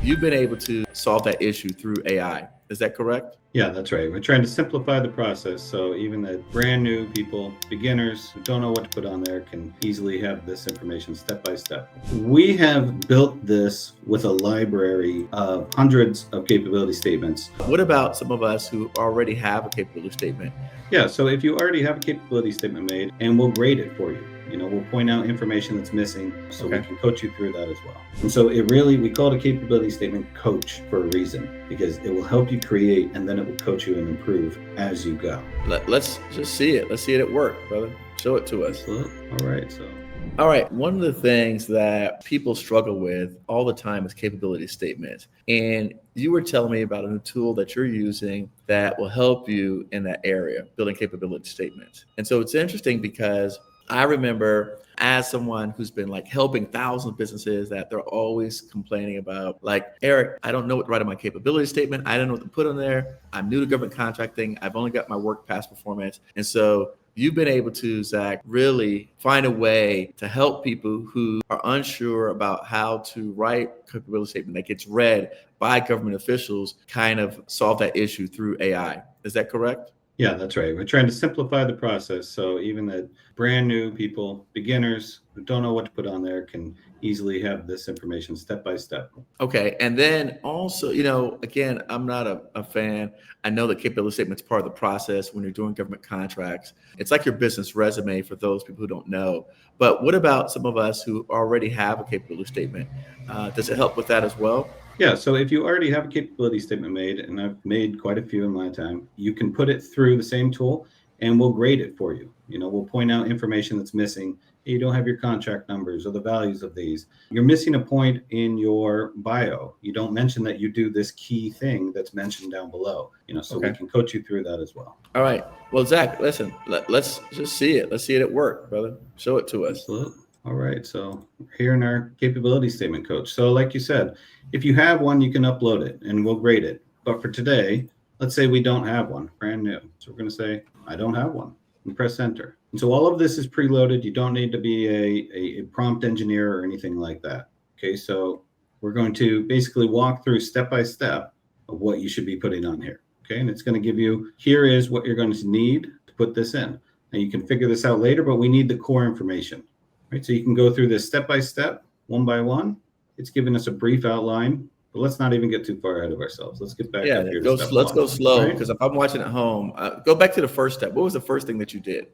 you've been able to solve that issue through AI. Is that correct? Yeah, that's right. We're trying to simplify the process so even the brand new people, beginners who don't know what to put on there, can easily have this information step by step. We have built this with a library of hundreds of capability statements. What about some of us who already have a capability statement? Yeah, so if you already have a capability statement made, and we'll grade it for you. We'll point out information that's missing so we can coach you through that as well. And so we call it a capability statement coach for a reason, because it will help you create and then it will coach you and improve as you go. Let's just see it. Let's see it at work, brother. Show it to us. All right. One of the things that people struggle with all the time is capability statements. And you were telling me about a new tool that you're using that will help you in that area, building capability statements. And so it's interesting because I remember as someone who's been helping thousands of businesses that they're always complaining about, Eric, I don't know what to write in my capability statement. I don't know what to put on there. I'm new to government contracting. I've only got my work past performance. And so you've been able to, Zach, really find a way to help people who are unsure about how to write a capability statement that gets read by government officials, kind of solve that issue through AI. Is that correct? Yeah, that's right. We're trying to simplify the process so even the brand new people, beginners who don't know what to put on there, can easily have this information step by step. Okay. And then also, again, I'm not a fan. I know that capability statement is part of the process when you're doing government contracts. It's like your business resume for those people who don't know. But what about some of us who already have a capability statement? Does it help with that as well? Yeah, so if you already have a capability statement made, and I've made quite a few in my time, you can put it through the same tool and we'll grade it for you. We'll point out information that's missing. You don't have your contract numbers or the values of these. You're missing a point in your bio. You don't mention that you do this key thing that's mentioned down below, so we can coach you through that as well. All right. Well, Zach, listen, let's just see it. Let's see it at work, brother. Show it to us. Absolutely. All right, so here in our capability statement coach. So like you said, if you have one, you can upload it and we'll grade it. But for today, let's say we don't have one, brand new. So we're going to say, I don't have one, and press enter. And so all of this is preloaded. You don't need to be a prompt engineer or anything like that. Okay, so we're going to basically walk through step by step of what you should be putting on here. Okay, and it's going to give you, here is what you're going to need to put this in. Now you can figure this out later, but we need the core information. Right, so you can go through this step by step, one by one. It's giving us a brief outline, but let's not even get too far ahead of ourselves. Let's get back up here. Let's go slow, because if I'm watching at home, go back to the first step. What was the first thing that you did?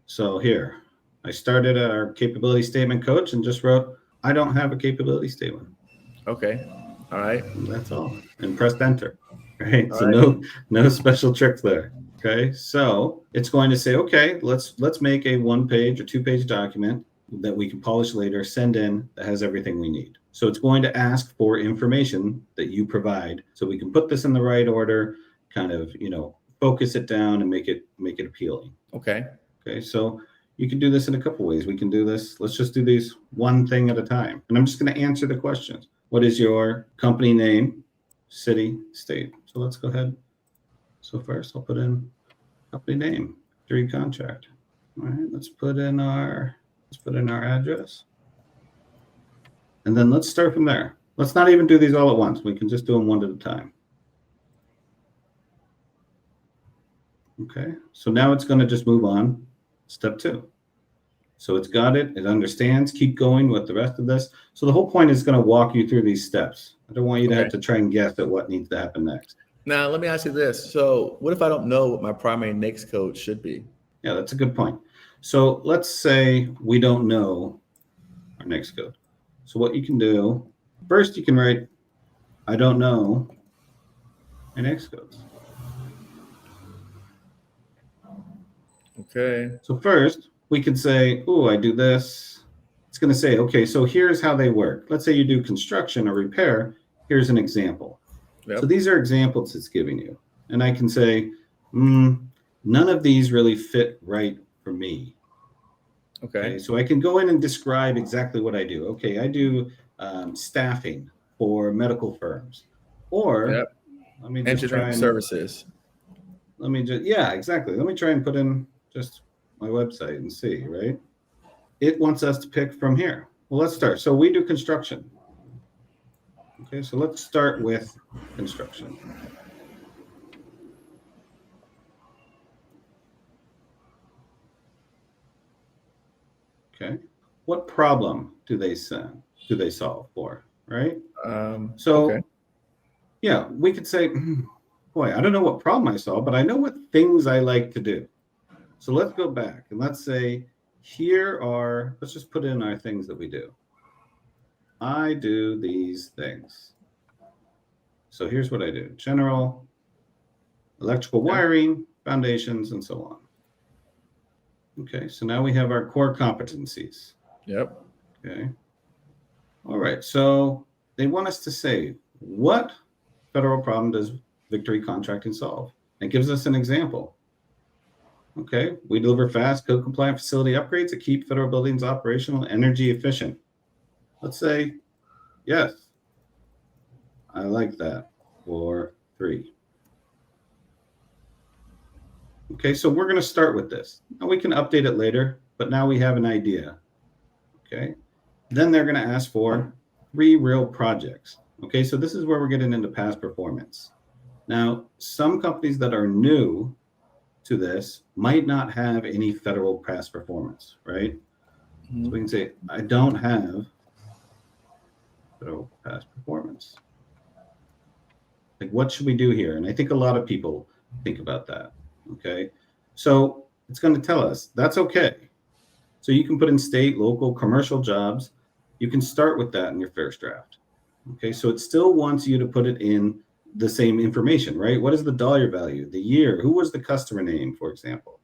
So here, I started our capability statement coach and just wrote, I don't have a capability statement. Okay. All right. And that's all. And pressed enter. Right. All so no special tricks there. Okay. So it's going to say, okay, let's make a 1-page or 2-page document that we can polish later, send in, that has everything we need. So it's going to ask for information that you provide so we can put this in the right order, kind of, focus it down and make it appealing. Okay. So you can do this in a couple ways. We can do this. Let's just do these one thing at a time. And I'm just going to answer the questions. What is your company name, city, state? So let's go ahead. So first I'll put in company name, during contract. All right, let's put in our address. And then let's start from there. Let's not even do these all at once. We can just do them one at a time. Okay, so now it's going to just move on. Step 2. So it's got it. It understands. Keep going with the rest of this. So the whole point is going to walk you through these steps. I don't want you to have to try and guess at what needs to happen next. Now, let me ask you this. So what if I don't know what my primary NAICS code should be? Yeah, that's a good point. So let's say we don't know our NAICS code. So what you can do, first you can write, I don't know my NAICS codes. Okay. So first we could say, oh, I do this. It's going to say, okay, so here's how they work. Let's say you do construction or repair. Here's an example. Yep. So these are examples it's giving you. And I can say, none of these really fit right for me. Okay. So I can go in and describe exactly what I do. Okay, I do staffing for medical firms. Or let me just try and, services. Let me just, yeah, exactly. Let me try and put in just my website and see, right? It wants us to pick from here. Well, let's start. So we do construction. Okay, so let's start with construction. Okay, what problem do they solve for, right? Okay. Yeah, we could say, boy, I don't know what problem I solve, but I know what things I like to do. So let's go back and let's say, let's just put in our things that we do. I do these things. So here's what I do: general, electrical wiring, foundations, and so on. Okay, so now we have our core competencies. Yep. Okay. All right, so they want us to say, what federal problem does Victory Contracting solve? It gives us an example. Okay, we deliver fast, code-compliant facility upgrades that keep federal buildings operational and energy efficient. Let's say, yes, I like that, for 3. Okay, so we're going to start with this. Now we can update it later, but now we have an idea. Okay, then they're going to ask for 3 real projects. Okay, so this is where we're getting into past performance. Now, some companies that are new to this might not have any federal past performance, right? So we can say, I don't have federal past performance. Like, what should we do here? And I think a lot of people think about that. Okay, so it's going to tell us that's okay. So you can put in state, local, commercial jobs. You can start with that in your first draft. Okay, so it still wants you to put it in the same information, right? What is the dollar value, the year, who was the customer name, for example?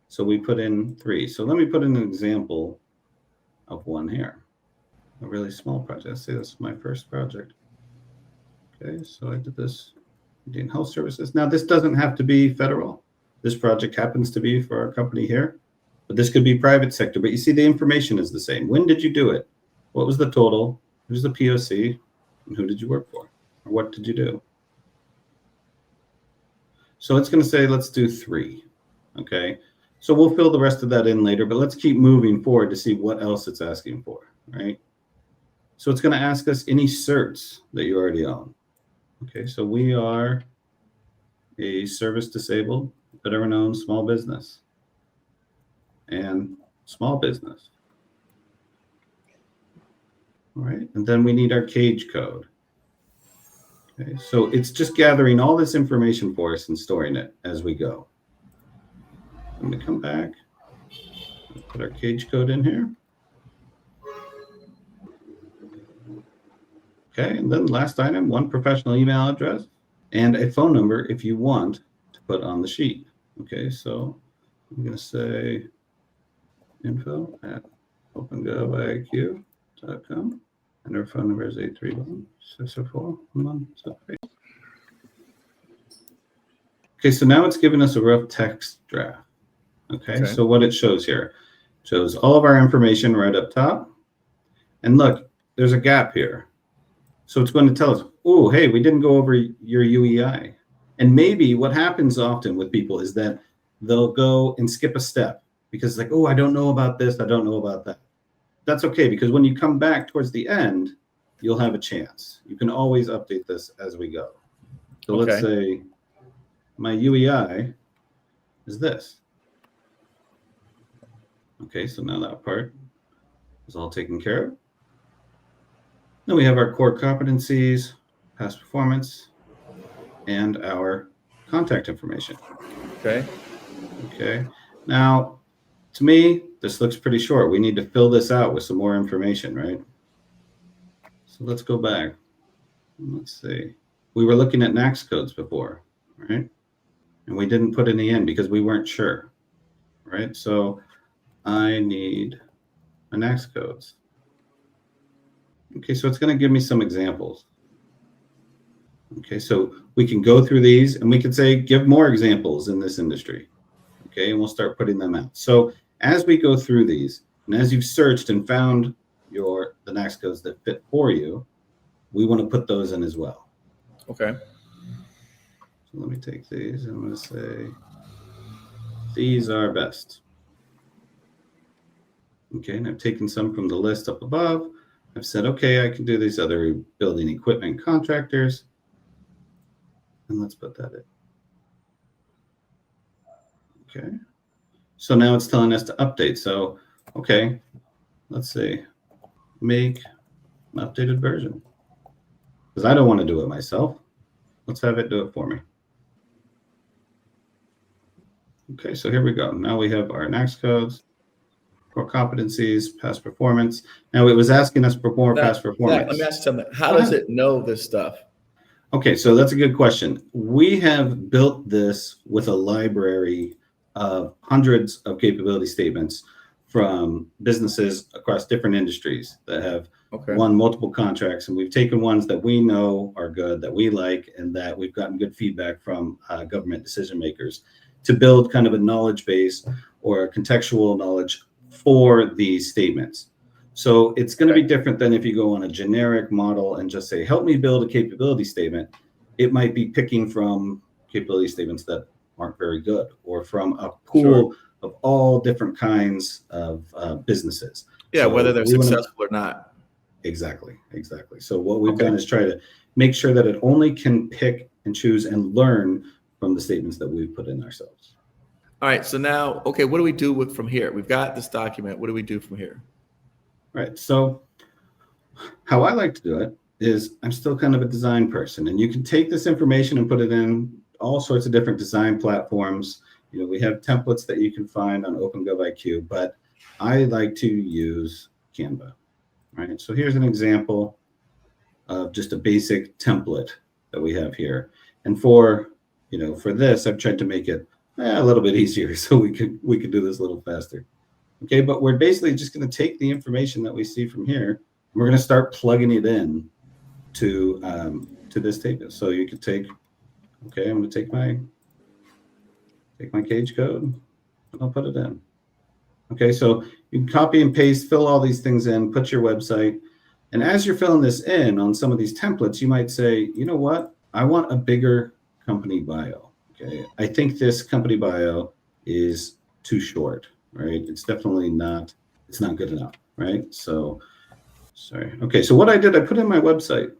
So we put in 3. So let me put in an example of one here, a really small project. Let's say this is my first project. Okay, so I did this Indian Health Services. Now, this doesn't have to be federal. This project happens to be for our company here, but this could be private sector. But you see, the information is the same. When did you do it? What was the total? Who's the POC? And who did you work for? Or what did you do? So it's going to say, let's do 3. Okay, so we'll fill the rest of that in later, but let's keep moving forward to see what else it's asking for, right? So it's going to ask us any certs that you already own. Okay, so we are a service disabled, veteran owned small business and small business. All right, and then we need our cage code. Okay, so it's just gathering all this information for us and storing it as we go. I'm going to come back, put our cage code in here. Okay, and then last item, 1 professional email address and a phone number if you want to put on the sheet. Okay, so I'm going to say info@opengoviq.com, and our phone number is 831-604-1173. Okay, so now it's giving us a rough text draft. Okay, so what it shows here, shows all of our information right up top. And look, there's a gap here. So it's going to tell us, oh, hey, we didn't go over your UEI. And maybe what happens often with people is that they'll go and skip a step because it's like, oh, I don't know about this. I don't know about that. That's okay, because when you come back towards the end, you'll have a chance. You can always update this as we go. So let's say my UEI is this. Okay, so now that part is all taken care of. Then we have our core competencies, past performance, and our contact information. Okay. Now, to me, this looks pretty short. We need to fill this out with some more information, right? So let's go back. Let's see. We were looking at NAICS codes before, right? And we didn't put any in because we weren't sure, right? So I need my NAICS codes. Okay, so it's going to give me some examples. Okay, so we can go through these and we can say, give more examples in this industry. Okay, and we'll start putting them out. So as we go through these, and as you've searched and found the NAICS codes that fit for you, we want to put those in as well. Okay. So let me take these and I'm going to say, these are best. Okay, and I've taken some from the list up above. I've said, okay, I can do these other building equipment contractors. And let's put that in. Okay. So now it's telling us to update. So, okay, let's say make an updated version. Because I don't want to do it myself. Let's have it do it for me. Okay, so here we go. Now we have our NAICS codes, core competencies, past performance. Now it was asking us for more past performance. Let me ask you something. How does it know this stuff? Okay, so that's a good question. We have built this with a library of hundreds of capability statements from businesses across different industries that have won multiple contracts. And we've taken ones that we know are good, that we like, and that we've gotten good feedback from government decision makers to build kind of a knowledge base or a contextual knowledge for these statements. So it's going to be different than if you go on a generic model and just say, help me build a capability statement. It might be picking from capability statements that aren't very good, or from a pool of all different kinds of businesses. Yeah, so whether they're successful or not. Exactly. So what we've done is try to make sure that it only can pick and choose and learn from the statements that we've put in ourselves. All right, so now, what do we do from here? We've got this document. What do we do from here? Right. So how I like to do it is I'm still kind of a design person, and you can take this information and put it in all sorts of different design platforms. You know, we have templates that you can find on OpenGovIQ, but I like to use Canva. Right. So here's an example of just a basic template that we have here. And for this, I've tried to make it a little bit easier so we could do this a little faster. Okay, but we're basically just going to take the information that we see from here, and we're going to start plugging it in to this table. So you could take, I'm going to take my cage code, and I'll put it in. Okay, so you can copy and paste, fill all these things in, put your website, and as you're filling this in on some of these templates, you might say, you know what, I want a bigger company bio. Okay, I think this company bio is too short. Right, it's definitely not. It's not good enough. Right. So, sorry. Okay. So what I did, I put in my website,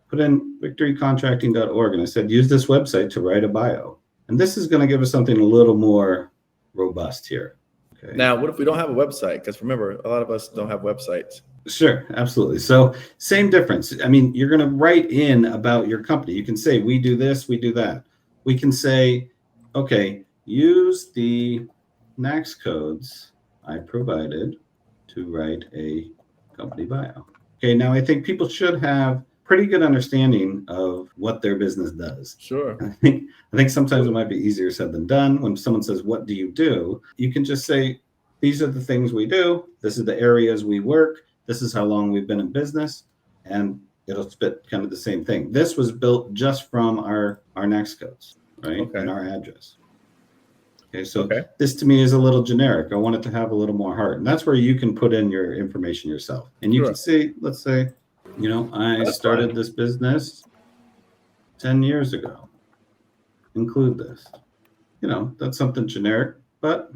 put in victorycontracting.org, and I said, use this website to write a bio. And this is going to give us something a little more robust here. Okay. Now, what if we don't have a website? Because remember, a lot of us don't have websites. Sure, absolutely. So same difference. I mean, you're going to write in about your company. You can say, we do this, we do that. We can say, okay, use the NAICS codes I provided to write a company bio. Okay, now I think people should have pretty good understanding of what their business does. Sure. I think sometimes it might be easier said than done. When someone says, what do? You can just say, these are the things we do. This is the areas we work. This is how long we've been in business. And it'll spit kind of the same thing. This was built just from our NAICS codes, right? And our address. Okay, so this to me is a little generic. I want it to have a little more heart. And that's where you can put in your information yourself. And you can see, let's say, I started this business 10 years ago. Include this. That's something generic, but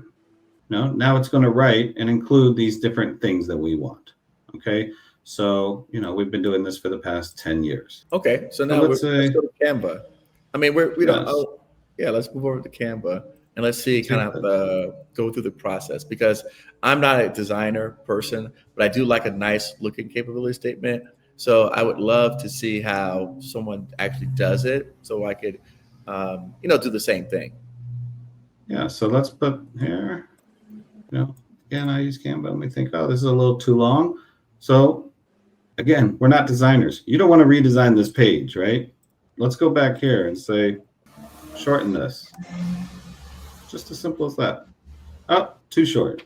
now it's going to write and include these different things that we want. Okay, so we've been doing this for the past 10 years. Okay, so now let's go to Canva. I mean, we don't. Let's move over to Canva. And let's see, kind of go through the process, because I'm not a designer person, but I do like a nice looking capability statement. So I would love to see how someone actually does it, so I could, do the same thing. Yeah. So let's put here. Again, I use Canva. Let me think. Oh, this is a little too long. So again, we're not designers. You don't want to redesign this page, right? Let's go back here and say, shorten this. Just as simple as that. Oh, too short.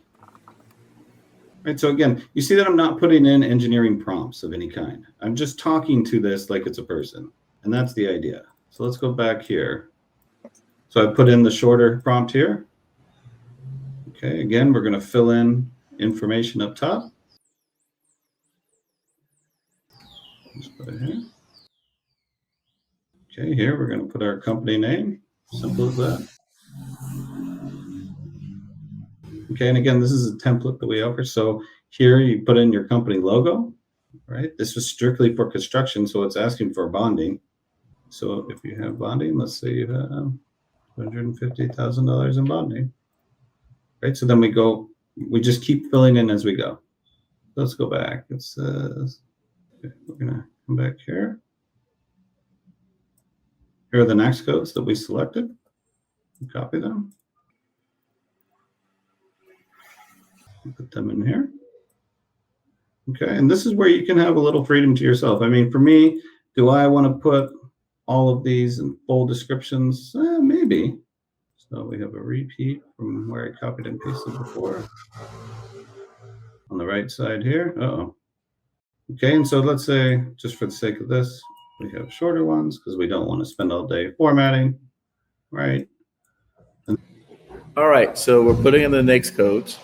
Right. So again, you see that I'm not putting in engineering prompts of any kind. I'm just talking to this like it's a person. And that's the idea. So let's go back here. So I put in the shorter prompt here. Okay. Again, we're going to fill in information up top. Let's put it here. Okay. Here we're going to put our company name. Simple as that. Okay, and again, this is a template that we offer. So here you put in your company logo, right? This was strictly for construction, so it's asking for bonding. So if you have bonding, let's say you have $250,000 in bonding, right? So then we just keep filling in as we go. Let's go back. It says, okay, we're gonna come back here. Here are the NAICS codes that we selected. Copy them. Put them in here. Okay, and this is where you can have a little freedom to yourself. I mean, for me, do I want to put all of these in full descriptions? Maybe. So we have a repeat from where I copied and pasted before. On the right side here. Uh-oh. Okay, and so let's say, just for the sake of this, we have shorter ones because we don't want to spend all day formatting, right? All right, so we're putting in the NAICS codes.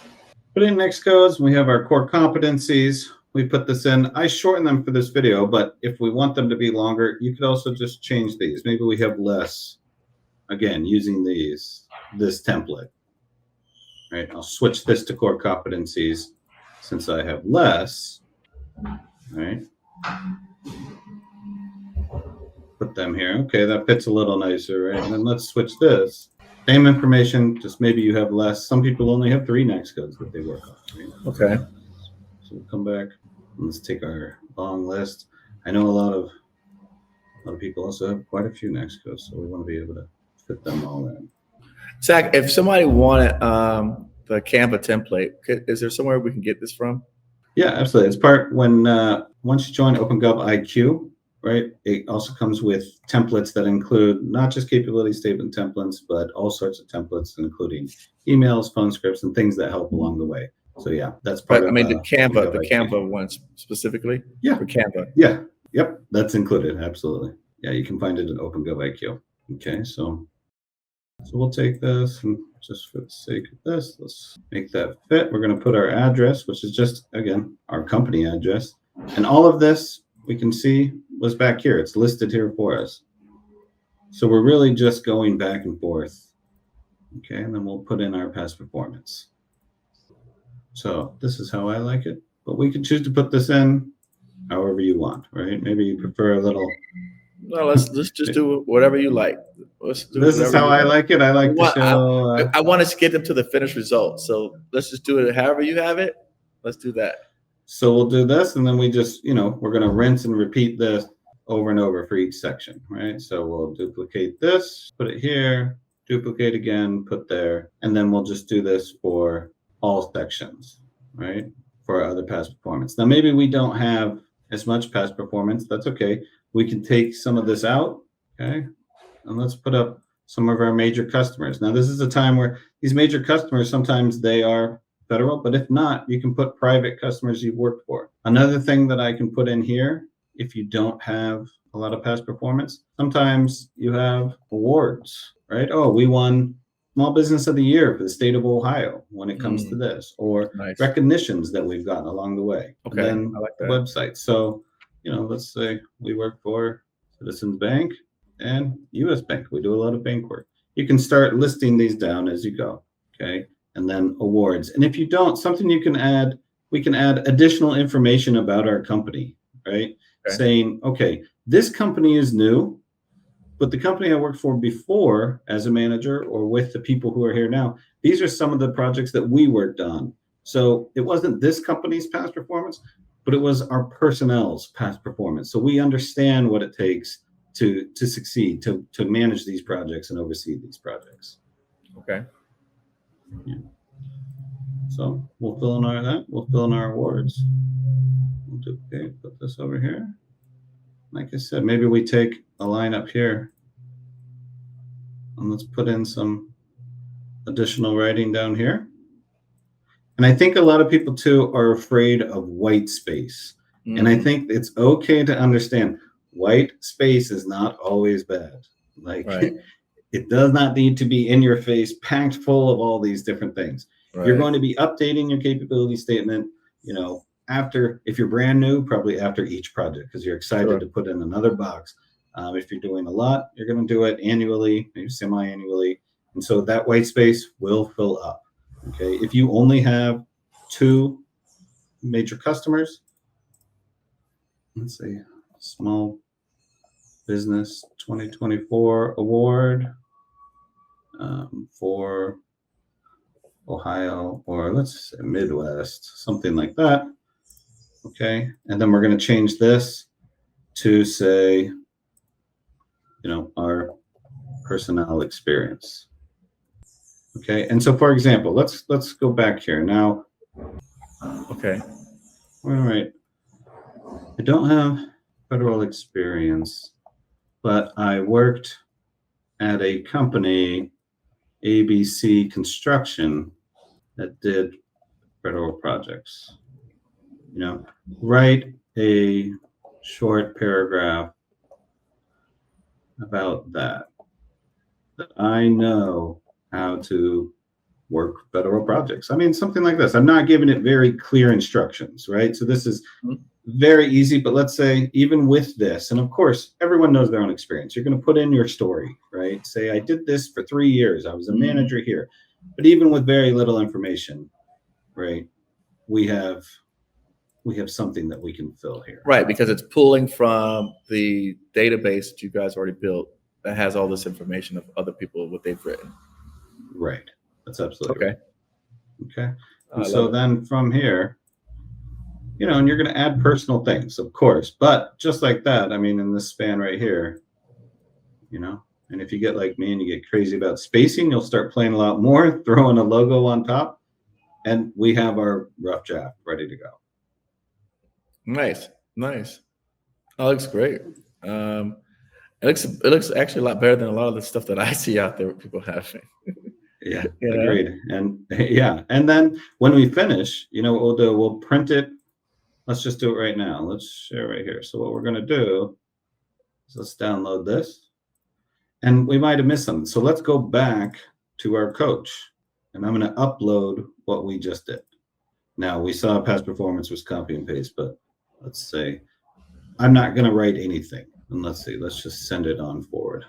Put in NAICS codes. We have our core competencies. We put this in. I shortened them for this video, but if we want them to be longer, you could also just change these. Maybe we have less, again, using this template, right? I'll switch this to core competencies since I have less, right? Put them here. Okay, that fits a little nicer, right? And then let's switch this. Same information, just maybe you have less. Some people only have 3 NAICS codes that they work on. Right? Okay. So we'll come back. Let's take our long list. I know a lot of people also have quite a few NAICS codes, so we want to be able to fit them all in. Zach, if somebody wanted the Canva template, is there somewhere we can get this from? Yeah, absolutely. It's part when once you join OpenGov IQ, right? It also comes with templates that include not just capability statement templates, but all sorts of templates, including emails, phone scripts, and things that help along the way. So yeah, that's part of. I mean, the Canva ones specifically. Yeah, for Canva. Yeah, yep, that's included. Absolutely. Yeah, you can find it in OpenGov IQ. Okay, so we'll take this and just for the sake of this, let's make that fit. We're going to put our address, which is just, again, our company address. And all of this we can see was back here. It's listed here for us. So we're really just going back and forth. Okay, and then we'll put in our past performance. So this is how I like it. But we can choose to put this in however you want, right? Maybe you prefer a little. No, let's just do whatever you like. This is how I like it. I like to show. I want to get them to the finished result. So let's just do it however you have it. Let's do that. So we'll do this, and then we just, we're going to rinse and repeat this over and over for each section, right? So we'll duplicate this, put it here, duplicate again, put there, and then we'll just do this for all sections, right? For our other past performance. Now, maybe we don't have as much past performance. That's okay. We can take some of this out, okay? And let's put up some of our major customers. Now, this is a time where these major customers, sometimes they are federal, but if not, you can put private customers you've worked for. Another thing that I can put in here, if you don't have a lot of past performance, sometimes you have awards, right? Oh, we won Small Business of the Year for the state of Ohio when it comes to this, or recognitions that we've gotten along the way. Okay, and then I like that. Website. So, let's say we work for Citizens Bank and US Bank. We do a lot of bank work. You can start listing these down as you go, okay? And then awards. And if you don't, something you can add, we can add additional information about our company, right? Okay. Saying, okay, this company is new, but the company I worked for before as a manager or with the people who are here now, these are some of the projects that we worked on. So it wasn't this company's past performance, but it was our personnel's past performance. So we understand what it takes to succeed, to manage these projects and oversee these projects. Okay. Yeah. So we'll fill in we'll fill in our awards. We'll duplicate, put this over here. Like I said, maybe we take a line up here and let's put in some additional writing down here. And I think a lot of people too are afraid of white space. Mm-hmm. And I think it's okay to understand white space is not always bad. Like it does not need to be in your face, packed full of all these different things. Right. You're going to be updating your capability statement, after, if you're brand new, probably after each project, because you're excited to put in another box. If you're doing a lot, you're going to do it annually, maybe semi-annually. And so that white space will fill up. Okay. If you only have 2 major customers, let's see, Small Business 2024 award for Ohio, or let's say Midwest, something like that. Okay, and then we're going to change this to say, our personnel experience. Okay, and so for example, let's go back here now. Okay. All right, I don't have federal experience, but I worked at a company, ABC Construction, that did federal projects. Write a short paragraph about that I know how to work federal projects. I mean, something like this. I'm not giving it very clear instructions, right? So this is very easy, but let's say even with this, and of course, everyone knows their own experience. You're going to put in your story, right? Say, I did this for 3 years. I was a manager here. But even with very little information, right, we have something that we can fill here. Right, because it's pulling from the database that you guys already built that has all this information of other people, what they've written. Right. That's absolutely okay. Right. Okay. And so then from here, and you're going to add personal things, of course, but just like that, I mean, in this span right here, and if you get like me and you get crazy about spacing, you'll start playing a lot more, throwing a logo on top, and we have our rough draft ready to go. Nice. Oh, looks great. It looks actually a lot better than a lot of the stuff that I see out there with people having. Yeah, agreed. And and then when we finish, what we'll do, we'll print it. Let's just do it right now. Let's share right here. So what we're going to do is let's download this. And we might have missed something. So let's go back to our coach. And I'm going to upload what we just did. Now, we saw past performance was copy and paste, but let's say I'm not going to write anything. And let's just send it on forward.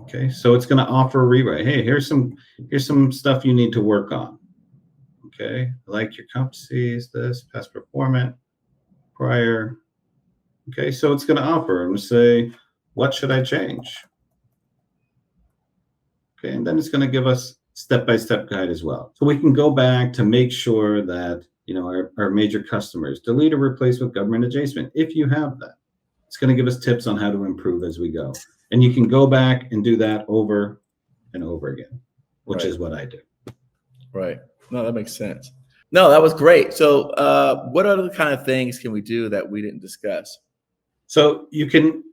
Okay, so it's going to offer a rewrite. Hey, here's some stuff you need to work on. Okay, like your competencies, this, past performance, prior. Okay, so it's going to offer and say, what should I change? Okay, and then it's going to give us step-by-step guide as well. So we can go back to make sure that, our major customers delete or replace with government adjacent. If you have that, it's going to give us tips on how to improve as we go. And you can go back and do that over and over again, which is what I do. Right. No, that makes sense. No, that was great. So what other kind of things can we do that we didn't discuss? So you can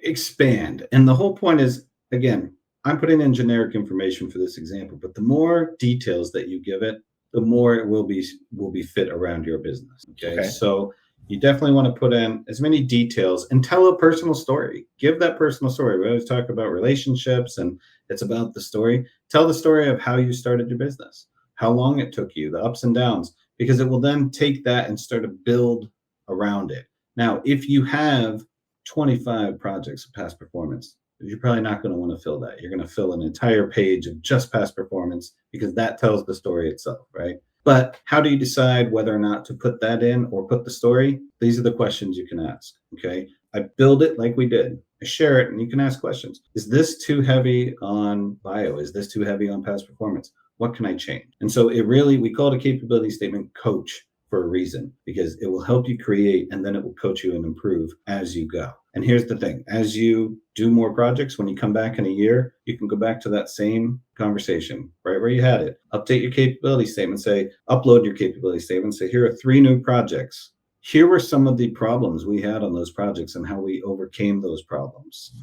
expand. And the whole point is, again, I'm putting in generic information for this example, but the more details that you give it, the more it will be fit around your business. Okay. So you definitely want to put in as many details and tell a personal story. Give that personal story. We always talk about relationships and it's about the story. Tell the story of how you started your business, how long it took you, the ups and downs, because it will then take that and start to build around it. Now, if you have 25 projects of past performance, you're probably not going to want to fill that. You're going to fill an entire page of just past performance because that tells the story itself, right? But how do you decide whether or not to put that in or put the story? These are the questions you can ask, okay? I build it like we did. I share it and you can ask questions. Is this too heavy on bio? Is this too heavy on past performance? What can I change? And so we call it a capability statement coach for a reason, because it will help you create and then it will coach you and improve as you go. And here's the thing, as you do more projects, when you come back in a year, you can go back to that same conversation, right where you had it. Update your capability statement, upload your capability statement, say, here are 3 new projects. Here were some of the problems we had on those projects and how we overcame those problems.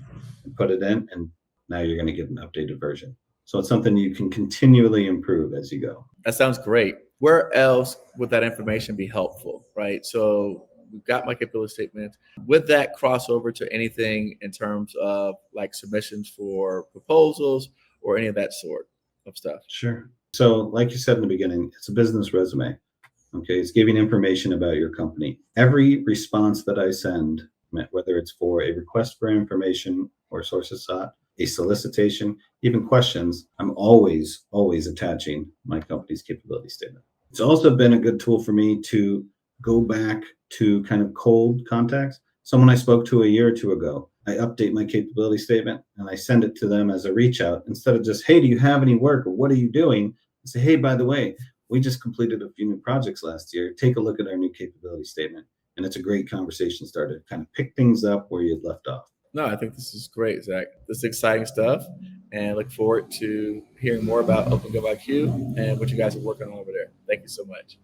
And put it in, and now you're going to get an updated version. So it's something you can continually improve as you go. That sounds great. Where else would that information be helpful, right? So we've got my capability statement. Would that cross over to anything in terms of like submissions for proposals or any of that sort of stuff? Sure. So like you said in the beginning, it's a business resume. Okay, it's giving information about your company. Every response that I send, whether it's for a request for information or sources sought, a solicitation, even questions, I'm always attaching my company's capability statement. It's also been a good tool for me to go back to kind of cold contacts someone I spoke to a year or two ago, I update my capability statement and I send it to them as a reach out instead of just, hey, do you have any work or what are you doing? I say, hey, by the way, we just completed a few new projects last year. Take a look at our new capability statement. And it's a great conversation starter to kind of pick things up where you'd left off. No, I think this is great, Zach. This is exciting stuff, and look forward to hearing more about OpenGovIQ and what you guys are working on over there. Thank you so much.